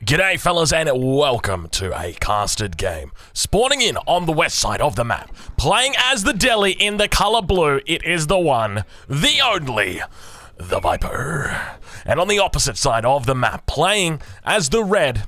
G'day fellas and welcome to a casted game. Spawning in on the west side of the map, playing as the deli in the color blue, it is the one, the only, the Viper. And on the opposite side of the map, playing as the red,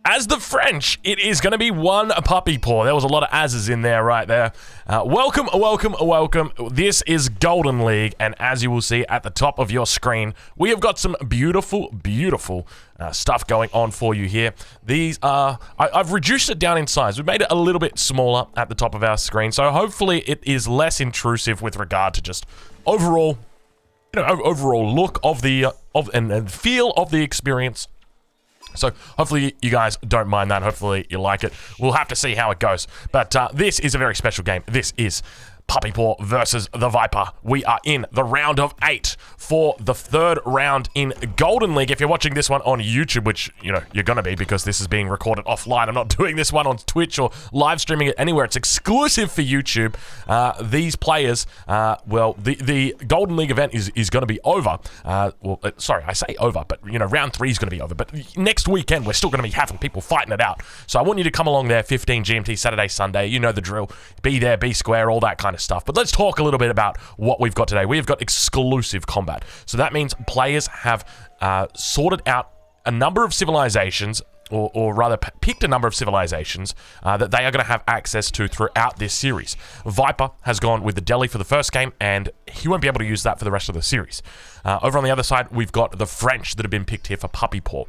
as the French, it is going to be one puppy paw. There was a lot of asses in there right there. Welcome. This is Golden League, and as you will see at the top of your screen, we have got some beautiful stuff going on for you here. These are, I've reduced it down in size. We've made it a little bit smaller at the top of our screen, so hopefully it is less intrusive with regard to just overall, overall look of the and feel of the experience. So hopefully you guys don't mind that. Hopefully you like it. We'll have to see how it goes. But this is a very special game. This is Puppy Paw versus the Viper. We are in the round of 8 for the third round in Golden League. If you're watching this one on YouTube, which, you're going to be because this is being recorded offline. I'm not doing this one on Twitch or live streaming it anywhere. It's exclusive for YouTube. These players, the Golden League event is going to be over. Sorry, I say over, but, round 3 is going to be over. But next weekend, we're still going to be having people fighting it out. So I want you to come along there, 15 GMT, Saturday, Sunday. You know the drill. Be there, be square, all that kind of stuff. But let's talk a little bit about what we've got today. We've got exclusive combat. So that means players have sorted out a number of civilizations, or rather picked a number of civilizations that they are going to have access to throughout this series. Viper has gone with the Delhi for the first game, and he won't be able to use that for the rest of the series. Over on the other side, we've got the French that have been picked here for Puppy Paw.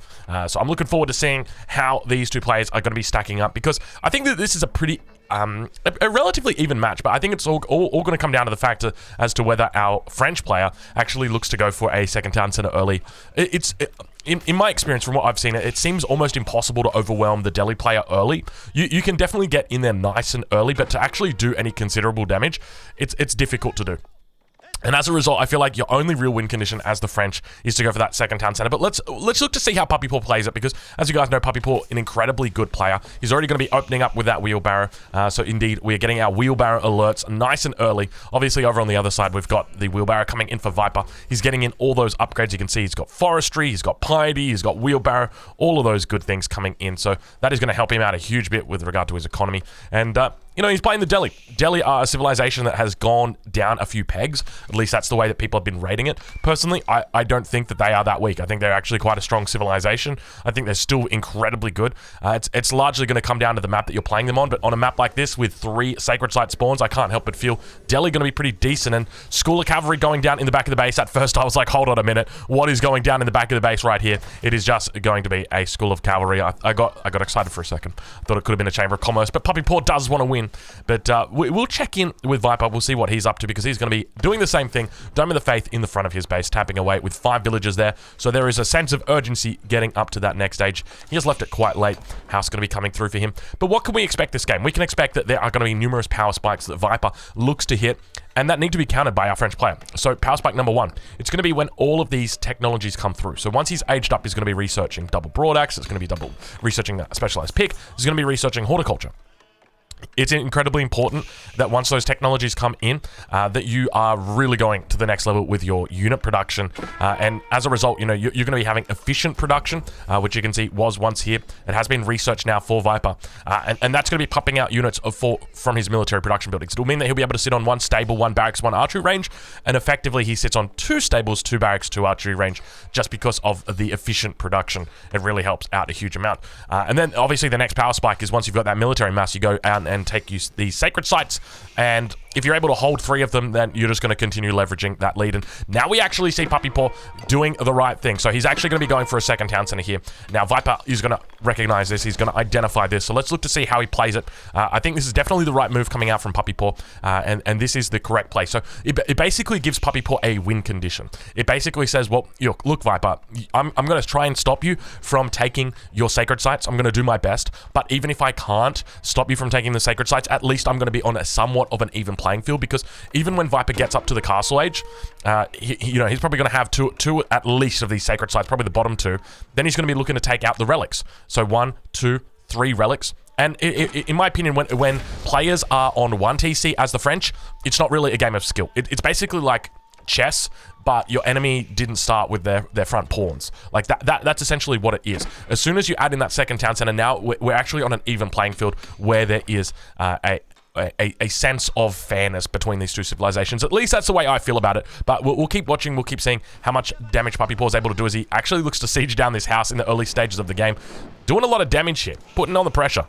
So I'm looking forward to seeing how these two players are going to be stacking up, because I think that this is a pretty a relatively even match, but I think it's all going to come down to the fact as to whether our French player actually looks to go for a second town center early. In my experience, from what I've seen, it seems almost impossible to overwhelm the Delhi player early. You can definitely get in there nice and early, but to actually do any considerable damage, it's difficult to do. And as a result, I feel like your only real win condition as the French is to go for that second town center. But let's look to see how Puppy Paw plays it, because as you guys know, Puppy Paw, an incredibly good player. He's already going to be opening up with that wheelbarrow. So indeed, we are getting our wheelbarrow alerts nice and early. Obviously, over on the other side, we've got the wheelbarrow coming in for Viper. He's getting in all those upgrades. You can see he's got forestry, he's got piety, he's got wheelbarrow, all of those good things coming in. So that is going to help him out a huge bit with regard to his economy. And he's playing the Delhi. Delhi are a civilization that has gone down a few pegs. At least that's the way that people have been rating it. Personally, I don't think that they are that weak. I think they're actually quite a strong civilization. I think they're still incredibly good. It's largely going to come down to the map that you're playing them on, but on a map like this with 3 sacred site spawns, I can't help but feel Delhi going to be pretty decent. And School of Cavalry going down in the back of the base. At first, I was like, hold on a minute. What is going down in the back of the base right here? It is just going to be a School of Cavalry. I got excited for a second. I thought it could have been a Chamber of Commerce, but Puppy Paw does want to win. But we'll check in with Viper. We'll see what he's up to, because he's going to be doing the same thing. Dome of the Faith in the front of his base, tapping away with 5 villagers there. So there is a sense of urgency getting up to that next stage. He has left it quite late. House going to be coming through for him. But what can we expect this game? We can expect that there are going to be numerous power spikes that Viper looks to hit, and that need to be countered by our French player. So power spike number 1, it's going to be when all of these technologies come through. So once he's aged up, he's going to be researching double broadaxe. It's going to be researching that specialized pick. He's going to be researching horticulture. It's incredibly important that once those technologies come in, that you are really going to the next level with your unit production. And as a result, you're going to be having efficient production, which you can see was once here. It has been researched now for Viper. And that's going to be popping out units from his military production buildings. It will mean that he'll be able to sit on 1 stable, 1 barracks, 1 archery range. And effectively, he sits on 2 stables, 2 barracks, 2 archery range, just because of the efficient production. It really helps out a huge amount. And then, obviously, the next power spike is once you've got that military mass, you go out and take these sacred sites, and if you're able to hold 3 of them, then you're just going to continue leveraging that lead. And now we actually see Puppy Paw doing the right thing. So he's actually going to be going for a second town center here. Now Viper is going to recognize this. He's going to identify this. So let's look to see how he plays it. I think this is definitely the right move coming out from Puppy Paw, and this is the correct play. So it basically gives Puppy Paw a win condition. It basically says, well, look, Viper, I'm going to try and stop you from taking your sacred sites. I'm going to do my best. But even if I can't stop you from taking the sacred sites, at least I'm going to be on a somewhat of an even playing field, because even when Viper gets up to the castle age, he's probably going to have two at least of these sacred sites, probably the bottom 2. Then he's going to be looking to take out the relics. So 1, 2, 3 relics. And in my opinion, when players are on 1 TC as the French, it's not really a game of skill. It's basically like chess, but your enemy didn't start with their front pawns. Like that's essentially what it is. As soon as you add in that second town center, now we're actually on an even playing field where there is a sense of fairness between these two civilizations. At least that's the way I feel about it. But we'll keep watching. We'll keep seeing how much damage Puppy Paw is able to do as he actually looks to siege down this house in the early stages of the game. Doing a lot of damage here, putting on the pressure.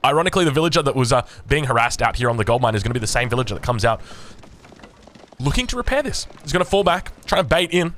Ironically, the villager that was being harassed out here on the gold mine is going to be the same villager that comes out looking to repair this. He's going to fall back, trying to bait in.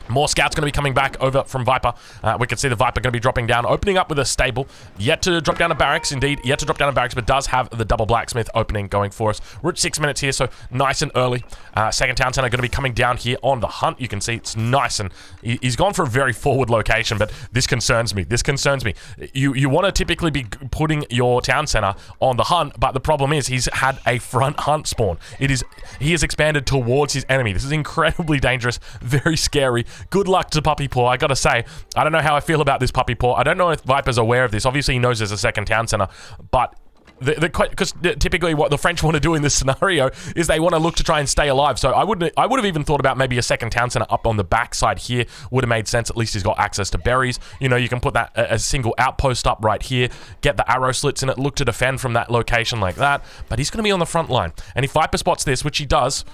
More scouts going to be coming back over from Viper. We can see the Viper going to be dropping down, opening up with a stable. Yet to drop down a barracks, indeed. Yet to drop down a barracks, but does have the double blacksmith opening going for us. We're at 6 minutes here, so nice and early. Second town center going to be coming down here on the hunt. You can see it's nice, and he's gone for a very forward location, but this concerns me. This concerns me. You want to typically be putting your town center on the hunt, but the problem is he's had a front hunt spawn. He has expanded towards his enemy. This is incredibly dangerous, very scary. Good luck to Puppy Paw. I gotta say, I don't know how I feel about this Puppy Paw. I don't know if Viper's aware of this. Obviously, he knows there's a second town center, but because typically what the French want to do in this scenario is they want to look to try and stay alive. So I would have even thought about maybe a second town center up on the backside here would have made sense. At least he's got access to berries. You know, you can put that a single outpost up right here, get the arrow slits in it, look to defend from that location like that. But he's going to be on the front line, and if Viper spots this, which he does,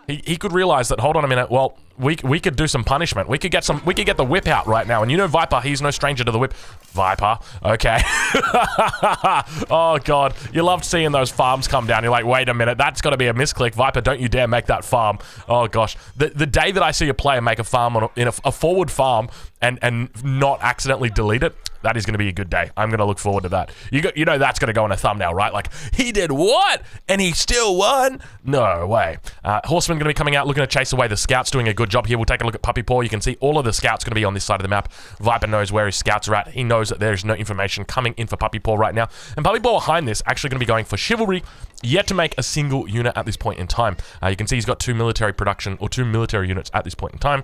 he could realize that, hold on a minute, well, we could do some punishment. We could get the whip out right now. And you know Viper, he's no stranger to the whip. Viper, okay. Oh god, you loved seeing those farms come down. You're like, wait a minute, that's got to be a misclick. Viper, don't you dare make that farm. Oh gosh, the day that I see a player make a farm in a forward farm and not accidentally delete it, that is going to be a good day. I'm going to look forward to that. You know that's going to go in a thumbnail, right? Like, he did what? And he still won? No way. Horseman going to be coming out looking to chase away the scouts, doing a good job here. We'll take a look at Puppy Paw. You can see all of the scouts going to be on this side of the map. Viper knows where his scouts are at. He knows that there's no information coming in for Puppy Paw right now. And Puppy Paw behind this actually going to be going for chivalry, yet to make a single unit at this point in time. You can see he's got two military units at this point in time.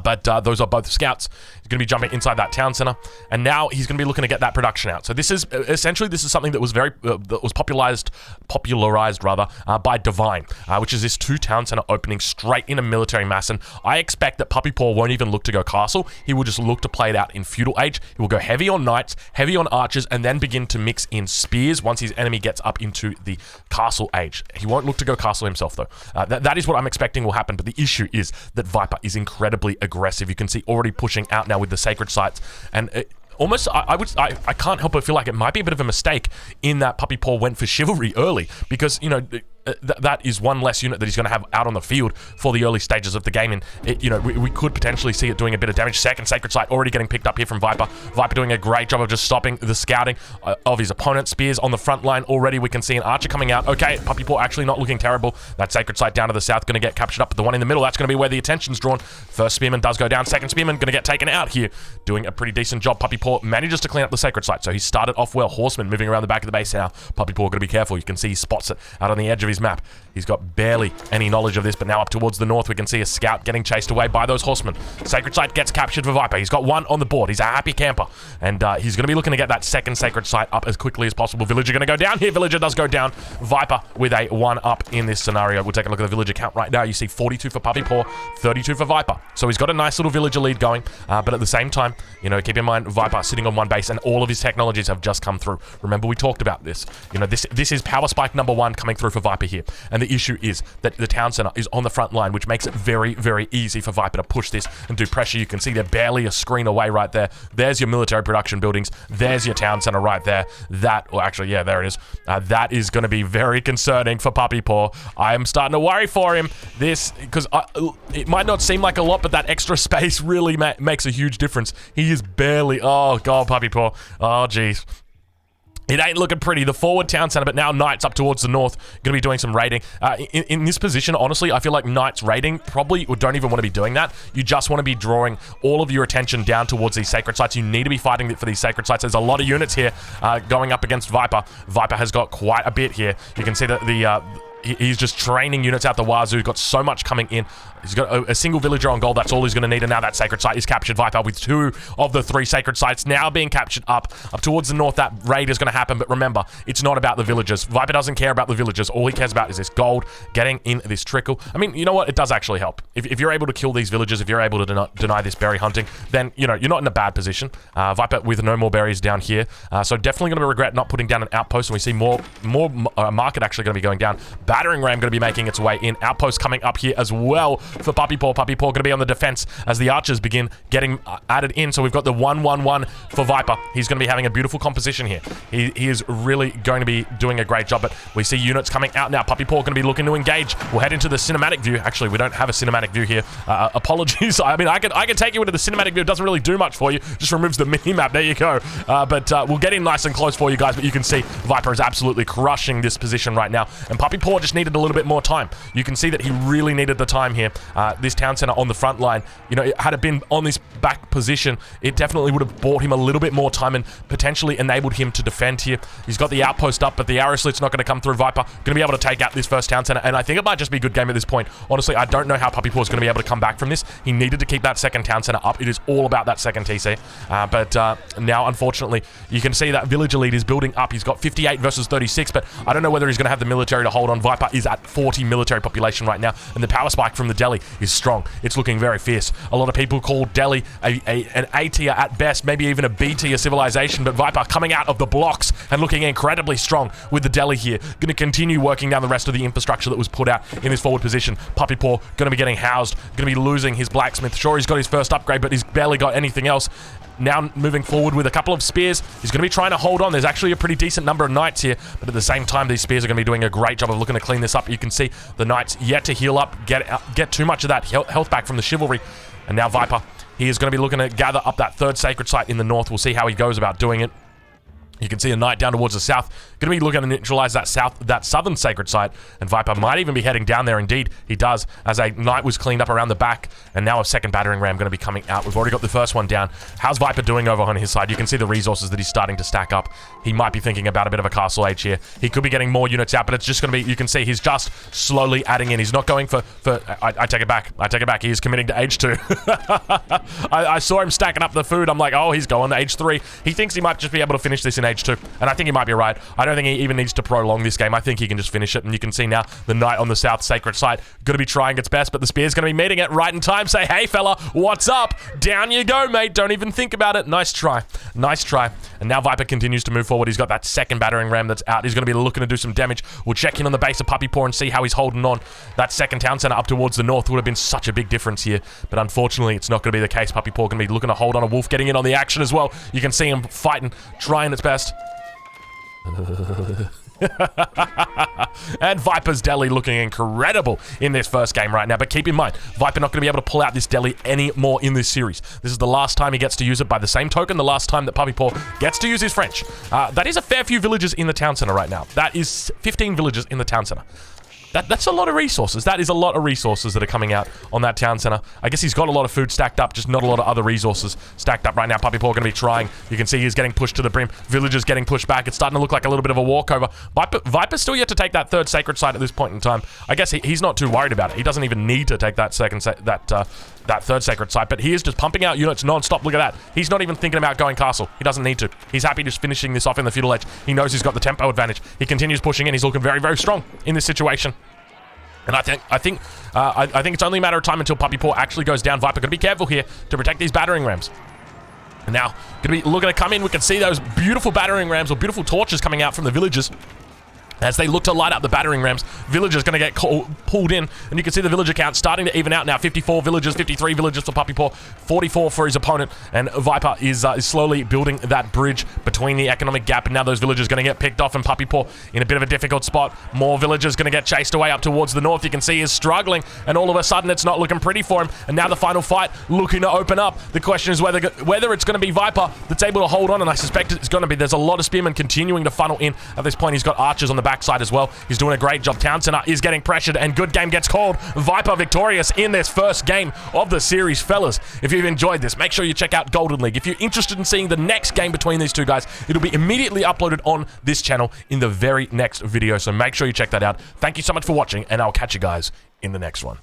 But those are both scouts. He's going to be jumping inside that town center, and now he's going to be looking to get that production out. So this is essentially something that was popularized by Divine, which is this two town center opening straight in a military mass. And I expect that Puppy Paw won't even look to go castle. He will just look to play it out in feudal age. He will go heavy on knights, heavy on archers, and then begin to mix in spears once his enemy gets up into the castle age. He won't look to go castle himself though. That is what I'm expecting will happen. But the issue is that Viper is incredibly aggressive. You can see already pushing out now with the sacred sites, and almost I can't help but feel like it might be a bit of a mistake in that Puppy Paw went for chivalry early, because you know that is one less unit that he's going to have out on the field for the early stages of the game, and we could potentially see it doing a bit of damage. Second sacred site already getting picked up here from Viper. Viper doing a great job of just stopping the scouting of his opponent. Spears on the front line already. We can see an archer coming out. Okay, Puppy Paw actually not looking terrible. That sacred site down to the south going to get captured up, but the one in the middle, that's going to be where the attention's drawn. First spearman does go down. Second spearman going to get taken out here. Doing a pretty decent job. Puppy Paw manages to clean up the sacred site, so he started off well. Horseman moving around the back of the base now. Puppy Paw going to be careful. You can see he spots it out on the edge of his map. He's got barely any knowledge of this, but now up towards the north, we can see a scout getting chased away by those horsemen. Sacred site gets captured for Viper. He's got one on the board. He's a happy camper, and he's going to be looking to get that second sacred site up as quickly as possible. Villager going to go down here. Villager does go down. Viper with a 1-up in this scenario. We'll take a look at the villager count right now. You see 42 for Puppy Paw, 32 for Viper. So he's got a nice little villager lead going, but at the same time, you know, keep in mind Viper sitting on one base, and all of his technologies have just come through. Remember, we talked about this. You know, this is power spike number 1 coming through for Viper here, and the issue is that the town center is on the front line, which makes it very, very easy for Viper to push this and do pressure. You can see they're barely a screen away right there. There's your military production buildings. There's your town center right there. Actually, yeah, there it is. That is going to be very concerning for Puppy Paw. I am starting to worry for him. Because it might not seem like a lot, but that extra space really makes a huge difference. He is barely, oh god, Puppy Paw. Oh jeez. It ain't looking pretty. The forward town center, but now Knights up towards the north, going to be doing some raiding. In this position, honestly, I feel like Knights raiding probably don't even want to be doing that. You just want to be drawing all of your attention down towards these sacred sites. You need to be fighting for these sacred sites. There's a lot of units here going up against Viper. Viper has got quite a bit here. You can see that he's just training units out the wazoo. Got so much coming in. He's got a single villager on gold. That's all he's going to need. And now that sacred site is captured. Viper with 2 of the 3 sacred sites now being captured up towards the north. That raid is going to happen. But remember, it's not about the villagers. Viper doesn't care about the villagers. All he cares about is this gold, getting in this trickle. I mean, you know what? It does actually help. If you're able to kill these villagers, if you're able to deny this berry hunting, then, you know, you're not in a bad position. Viper with no more berries down here. So definitely going to regret not putting down an outpost. And we see more market actually going to be going down. Battering ram going to be making its way in. Outpost coming up here as well for Puppy Paw. Puppy Paw going to be on the defense as the archers begin getting added in. So we've got the 1-1-1 for Viper. He's going to be having a beautiful composition here. He is really going to be doing a great job, but we see units coming out now. Puppy Paw going to be looking to engage. We'll head into the cinematic view. Actually, we don't have a cinematic view here. Apologies. I mean, I can take you into the cinematic view. It doesn't really do much for you. Just removes the mini-map. There you go. But we'll get in nice and close for you guys, but you can see Viper is absolutely crushing this position right now. And Puppy Paw just needed a little bit more time. You can see that he really needed the time here. This town center on the front line, you know, had it been on this back position, it definitely would have bought him a little bit more time and potentially enabled him to defend here. He's got the outpost up, but the arrow slit's not going to come through. Viper going to be able to take out this first town center, and I think it might just be a good game at this point. Honestly, I don't know how Puppy Paw is going to be able to come back from this. He needed to keep that second town center up. It is all about that second TC. But now, unfortunately, you can see that villager lead is building up. He's got 58 versus 36, but I don't know whether he's going to have the military to hold on. Viper is at 40 military population right now, and the power spike from the Delhi is strong. It's looking very fierce. A lot of people call Delhi an A tier at best, maybe even a B tier civilization, but Viper coming out of the blocks and looking incredibly strong with the Delhi here. Going to continue working down the rest of the infrastructure that was put out in his forward position. Puppy Paw going to be getting housed, going to be losing his blacksmith. Sure, he's got his first upgrade, but he's barely got anything else. Now moving forward with a couple of spears. He's going to be trying to hold on. There's actually a pretty decent number of knights here, but at the same time, these spears are going to be doing a great job of looking to clean this up. You can see the knights yet to heal up, get too much of that health back from the chivalry. And now Viper, he is going to be looking to gather up that third sacred site in the north. We'll see how he goes about doing it. You can see a knight down towards the south. Going to be looking to neutralize that southern sacred site. And Viper might even be heading down there. Indeed, he does, as a knight was cleaned up around the back. And now a second battering ram going to be coming out. We've already got the first one down. How's Viper doing over on his side? You can see the resources that he's starting to stack up. He might be thinking about a bit of a castle age here. He could be getting more units out, but it's just going to be, you can see he's just slowly adding in. He's not going for I take it back. I take it back. He is committing to age 2. I saw him stacking up the food. I'm like, oh, he's going to age 3. He thinks he might just be able to finish this in age 2. And I think he might be right. I don't think he even needs to prolong this game. I think he can just finish it. And you can see now the knight on the south sacred site going to be trying its best, but the spear's going to be meeting it right in time. Say, hey, fella, what's up? Down you go, mate. Don't even think about it. Nice try. Nice try. And now Viper continues to move forward. He's got that second battering ram that's out. He's going to be looking to do some damage. We'll check in on the base of Puppy Paw and see how he's holding on. That second town center up towards the north would have been such a big difference here, but unfortunately, it's not going to be the case. Puppy Paw going to be looking to hold on. A wolf getting in on the action as well. You can see him fighting, trying its best. And Viper's Deli looking incredible in this first game right now, but keep in mind, Viper not going to be able to pull out this Deli anymore in this series. This is the last time he gets to use it. By the same token, the last time that Puppy Paw gets to use his French. That is a fair few villages in the town center right now. That is 15 villages in the town center. That's a lot of resources. That is a lot of resources that are coming out on that town center. I guess he's got a lot of food stacked up, just not a lot of other resources stacked up right now. Puppy Paw going to be trying. You can see he's getting pushed to the brim. Villagers getting pushed back. It's starting to look like a little bit of a walkover. Viper's still yet to take that third sacred site at this point in time. I guess he's not too worried about it. He doesn't even need to take that that third sacred site, but he is just pumping out units non-stop. Look at that. He's not even thinking about going castle. He doesn't need to. He's happy just finishing this off in the feudal edge. He knows he's got the tempo advantage. He continues pushing in. He's looking very, very strong in this situation. And I think it's only a matter of time until Puppy Paw actually goes down. Viper, gotta be careful here to protect these battering rams. And now, gonna be looking to come in. We can see those beautiful battering rams or beautiful torches coming out from the villagers. As they look to light up the battering rams, villagers going to get pulled in, and you can see the villager count starting to even out now. 54 villagers, 53 villagers for Puppy Paw, 44 for his opponent, and Viper is slowly building that bridge between the economic gap, and now those villagers going to get picked off, and Puppy Paw in a bit of a difficult spot. More villagers going to get chased away up towards the north. You can see he's struggling, and all of a sudden it's not looking pretty for him, and now the final fight looking to open up. The question is whether it's going to be Viper that's able to hold on, and I suspect it's going to be. There's a lot of spearmen continuing to funnel in. At this point, he's got archers on the backside as well. He's doing a great job. Town center is getting pressured, and good game gets called. Viper victorious in this first game of the series, fellas. If you've enjoyed this, make sure you check out Golden League. If you're interested in seeing the next game between these two guys, it'll be immediately uploaded on this channel in the very next video, so make sure you check that out. Thank you so much for watching, and I'll catch you guys in the next one.